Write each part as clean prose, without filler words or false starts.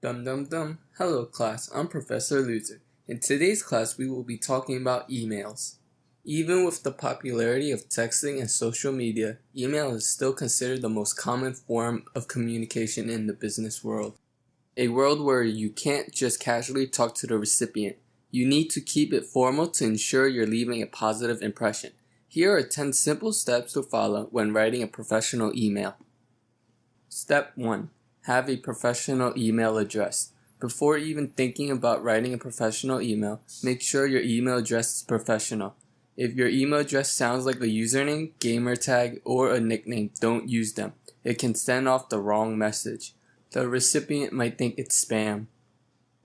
Dum dum dum. Hello class, I'm Professor Loser. In today's class we will be talking about emails. Even with the popularity of texting and social media, email is still considered the most common form of communication in the business world. A world where you can't just casually talk to the recipient. You need to keep it formal to ensure you're leaving a positive impression. Here are 10 simple steps to follow when writing a professional email. Step 1. Have a professional email address. Before even thinking about writing a professional email, make sure your email address is professional. If your email address sounds like a username, gamer tag, or a nickname, don't use them. It can send off the wrong message. The recipient might think it's spam.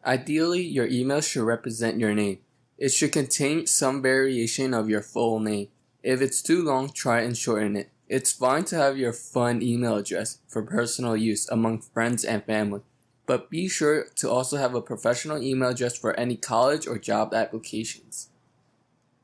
Ideally, your email should represent your name. It should contain some variation of your full name. If it's too long, try and shorten it. It's fine to have your fun email address for personal use among friends and family, but be sure to also have a professional email address for any college or job applications.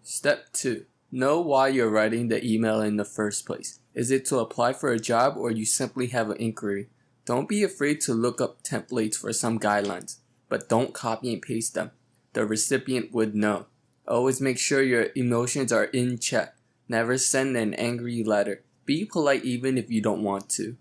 Step 2. Know why you're writing the email in the first place. Is it to apply for a job or you simply have an inquiry? Don't be afraid to look up templates for some guidelines, but don't copy and paste them. The recipient would know. Always make sure your emotions are in check. Never send an angry letter. Be polite even if you don't want to.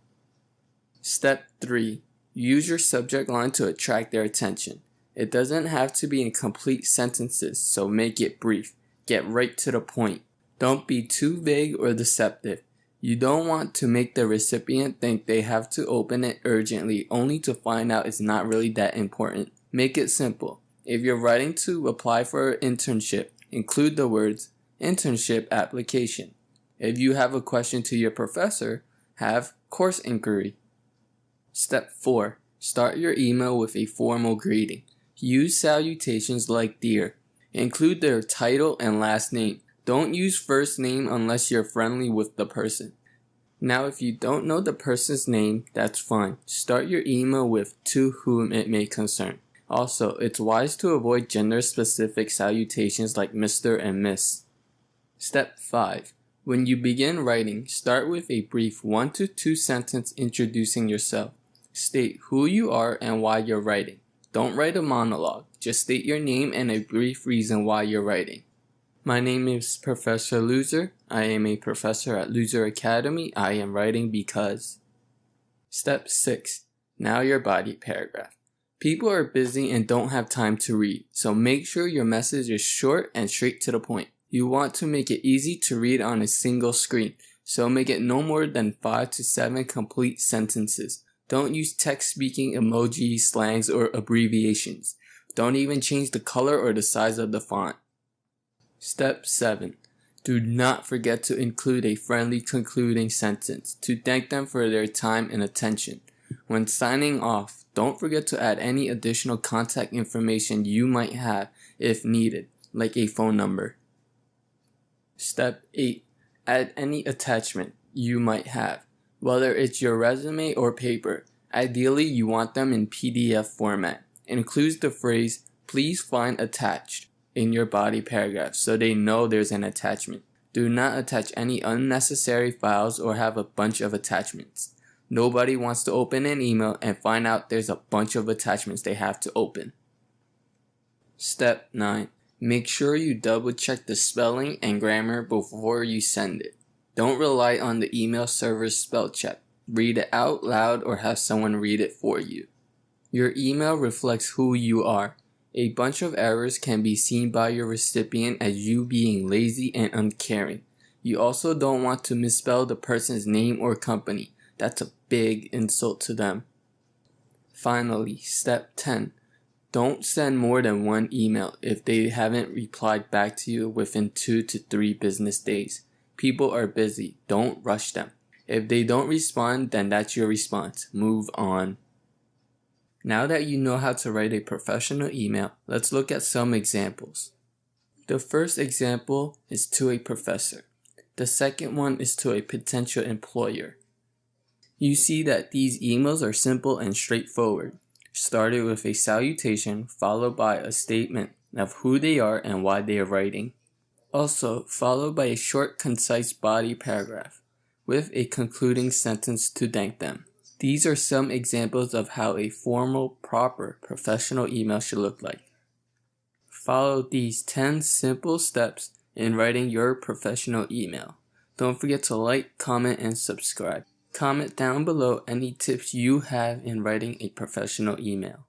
Step 3. Use your subject line to attract their attention. It doesn't have to be in complete sentences, so make it brief. Get right to the point. Don't be too vague or deceptive. You don't want to make the recipient think they have to open it urgently only to find out it's not really that important. Make it simple. If you're writing to apply for an internship, include the words internship application. If you have a question to your professor, have course inquiry. Step 4. Start your email with a formal greeting. Use salutations like dear. Include their title and last name. Don't use first name unless you're friendly with the person. Now if you don't know the person's name, that's fine. Start your email with to whom it may concern. Also, it's wise to avoid gender-specific salutations like Mr. and Miss. Step 5. When you begin writing, start with a brief 1 to 2 sentence introducing yourself. State who you are and why you're writing. Don't write a monologue. Just state your name and a brief reason why you're writing. My name is Professor Loser. I am a professor at Loser Academy. I am writing because. Step 6. Now your body paragraph. People are busy and don't have time to read, so make sure your message is short and straight to the point. You want to make it easy to read on a single screen, so make it no more than 5 to 7 complete sentences. Don't use text-speaking emojis, slangs, or abbreviations. Don't even change the color or the size of the font. Step 7. Do not forget to include a friendly concluding sentence to thank them for their time and attention. When signing off, don't forget to add any additional contact information you might have if needed, like a phone number. Step 8. Add any attachment you might have, whether it's your resume or paper. Ideally, you want them in PDF format. Include the phrase, "Please find attached," in your body paragraph so they know there's an attachment. Do not attach any unnecessary files or have a bunch of attachments. Nobody wants to open an email and find out there's a bunch of attachments they have to open. Step 9. Make sure you double check the spelling and grammar before you send it. Don't rely on the email server's spell check. Read it out loud or have someone read it for you. Your email reflects who you are. A bunch of errors can be seen by your recipient as you being lazy and uncaring. You also don't want to misspell the person's name or company. That's a big insult to them. Finally, step 10. Don't send more than one email if they haven't replied back to you within 2 to 3 business days. People are busy. Don't rush them. If they don't respond, then that's your response. Move on. Now that you know how to write a professional email, let's look at some examples. The first example is to a professor. The second one is to a potential employer. You see that these emails are simple and straightforward. Started with a salutation followed by a statement of who they are and why they are writing. Also, followed by a short, concise body paragraph with a concluding sentence to thank them. These are some examples of how a formal, proper, professional email should look like. Follow these 10 simple steps in writing your professional email. Don't forget to like, comment, and subscribe. Comment down below any tips you have in writing a professional email.